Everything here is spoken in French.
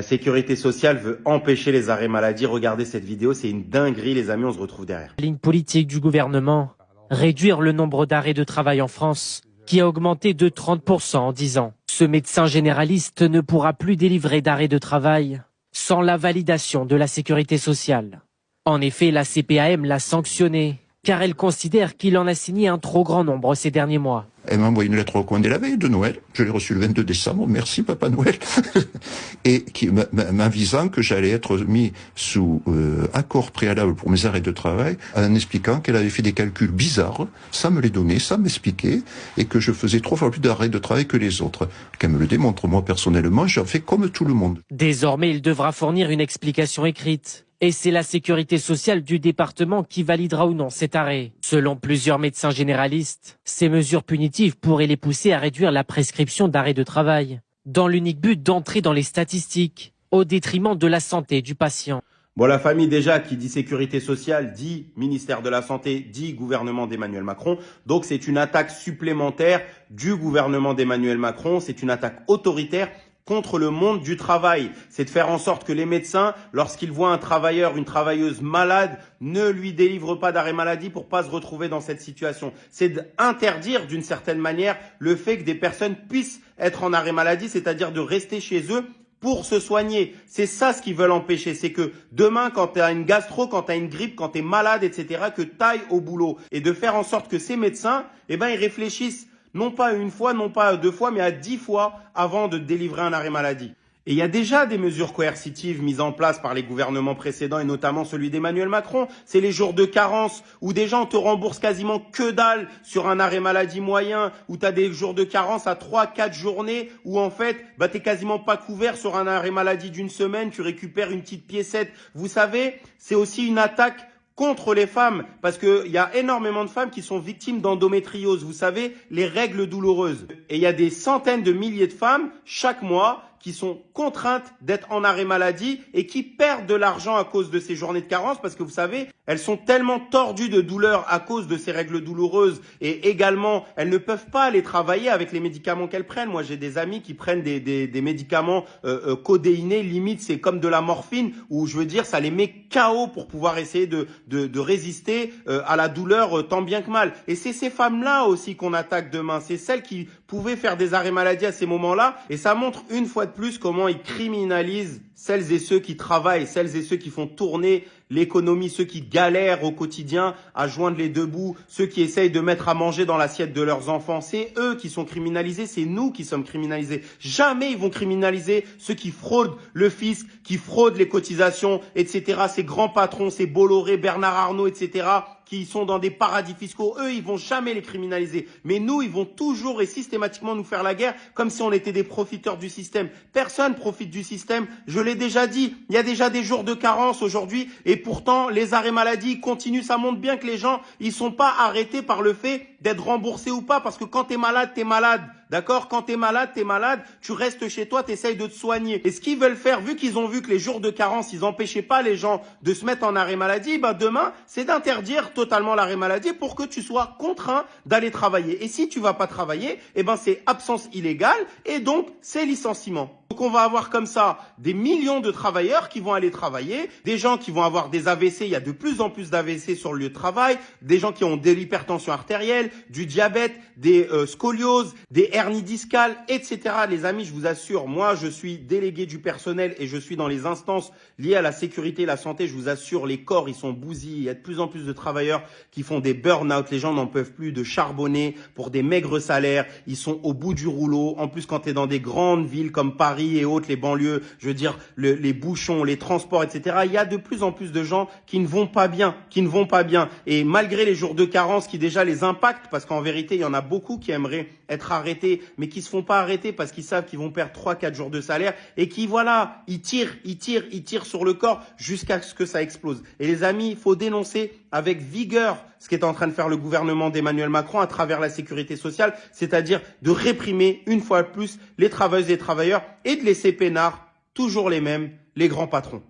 La sécurité sociale veut empêcher les arrêts maladie. Regardez cette vidéo, c'est une dinguerie les amis, on se retrouve derrière. Ligne politique du gouvernement, réduire le nombre d'arrêts de travail en France, qui a augmenté de 30% en 10 ans. Ce médecin généraliste ne pourra plus délivrer d'arrêt de travail sans la validation de la sécurité sociale. En effet, la CPAM l'a sanctionné, car elle considère qu'il en a signé un trop grand nombre ces derniers mois. Elle m'a envoyé une lettre recommandée la veille de Noël. Je l'ai reçue le 22 décembre. Merci, Papa Noël. Et qui m'avisant que j'allais être mis sous accord préalable pour mes arrêts de travail, en expliquant qu'elle avait fait des calculs bizarres, sans me les donner, sans m'expliquer, et que je faisais 3 fois plus d'arrêts de travail que les autres. Qu'elle me le démontre. Moi, personnellement, j'en fais comme tout le monde. Désormais, il devra fournir une explication écrite. Et c'est la sécurité sociale du département qui validera ou non cet arrêt. Selon plusieurs médecins généralistes, ces mesures punitives pourraient les pousser à réduire la prescription d'arrêt de travail, dans l'unique but d'entrer dans les statistiques, au détriment de la santé du patient. Bon, la famille déjà qui dit sécurité sociale, dit ministère de la Santé, dit gouvernement d'Emmanuel Macron. Donc c'est une attaque supplémentaire du gouvernement d'Emmanuel Macron, c'est une attaque autoritaire contre le monde du travail. C'est de faire en sorte que les médecins, lorsqu'ils voient un travailleur, une travailleuse malade, ne lui délivrent pas d'arrêt maladie pour pas se retrouver dans cette situation. C'est d'interdire d'une certaine manière le fait que des personnes puissent être en arrêt maladie, c'est-à-dire de rester chez eux pour se soigner. C'est ça ce qu'ils veulent empêcher. C'est que demain, quand tu as une gastro, quand tu as une grippe, quand tu es malade, etc., que tu ailles au boulot. Et de faire en sorte que ces médecins, ils réfléchissent non pas une fois, non pas 2 fois, mais à 10 fois avant de délivrer un arrêt maladie. Et il y a déjà des mesures coercitives mises en place par les gouvernements précédents et notamment celui d'Emmanuel Macron. C'est les jours de carence où des gens te remboursent quasiment que dalle sur un arrêt maladie moyen, où tu as des jours de carence à 3-4 journées où en fait, t'es quasiment pas couvert sur un arrêt maladie d'une semaine, tu récupères une petite piécette. Vous savez, c'est aussi une attaque contre les femmes, parce qu'il y a énormément de femmes qui sont victimes d'endométriose, vous savez, les règles douloureuses. Et il y a des centaines de milliers de femmes chaque mois qui sont contraintes d'être en arrêt maladie et qui perdent de l'argent à cause de ces journées de carence parce que vous savez, elles sont tellement tordues de douleur à cause de ces règles douloureuses et également, elles ne peuvent pas aller travailler avec les médicaments qu'elles prennent. Moi, j'ai des amis qui prennent des médicaments codéinés, limite c'est comme de la morphine où je veux dire, ça les met KO pour pouvoir essayer de résister à la douleur tant bien que mal. Et c'est ces femmes-là aussi qu'on attaque demain. C'est celles qui pouvaient faire des arrêts maladie à ces moments-là et ça montre une fois de plus comment ils criminalisent celles et ceux qui travaillent, celles et ceux qui font tourner l'économie, ceux qui galèrent au quotidien à joindre les deux bouts, ceux qui essayent de mettre à manger dans l'assiette de leurs enfants. C'est eux qui sont criminalisés, c'est nous qui sommes criminalisés. Jamais ils vont criminaliser ceux qui fraudent le fisc, qui fraudent les cotisations, etc. Ces grands patrons, ces Bolloré, Bernard Arnault, etc., qui sont dans des paradis fiscaux, eux, ils vont jamais les criminaliser. Mais nous, ils vont toujours et systématiquement nous faire la guerre comme si on était des profiteurs du système. Personne profite du système. Je l'ai déjà dit, il y a déjà des jours de carence aujourd'hui et pourtant, les arrêts maladie continuent. Ça montre bien que les gens, ils sont pas arrêtés par le fait d'être remboursés ou pas parce que quand t'es malade, t'es malade. D'accord? Quand t'es malade, tu restes chez toi, t'essayes de te soigner. Et ce qu'ils veulent faire, vu qu'ils ont vu que les jours de carence, ils empêchaient pas les gens de se mettre en arrêt maladie, demain, c'est d'interdire totalement l'arrêt maladie pour que tu sois contraint d'aller travailler. Et si tu vas pas travailler, c'est absence illégale et donc c'est licenciement. Donc on va avoir comme ça des millions de travailleurs qui vont aller travailler, des gens qui vont avoir des AVC, il y a de plus en plus d'AVC sur le lieu de travail, des gens qui ont de l'hypertension artérielle, du diabète, des scolioses, des hernies discales, etc. Les amis, je vous assure, moi je suis délégué du personnel et je suis dans les instances liées à la sécurité et la santé, je vous assure, les corps ils sont bousillés, il y a de plus en plus de travailleurs qui font des burn-out, les gens n'en peuvent plus de charbonner pour des maigres salaires, ils sont au bout du rouleau, en plus quand tu es dans des grandes villes comme Paris et autres, les banlieues, je veux dire, les bouchons, les transports, etc. Il y a de plus en plus de gens qui ne vont pas bien, Et malgré les jours de carence qui déjà les impactent, parce qu'en vérité, il y en a beaucoup qui aimeraient être arrêtés, mais qui se font pas arrêter parce qu'ils savent qu'ils vont perdre 3-4 jours de salaire et qui, voilà, ils tirent sur le corps jusqu'à ce que ça explose. Et les amis, il faut dénoncer avec vigueur ce qu'est en train de faire le gouvernement d'Emmanuel Macron à travers la sécurité sociale, c'est-à-dire de réprimer une fois de plus les travailleuses et les travailleurs et de laisser peinards, toujours les mêmes, les grands patrons.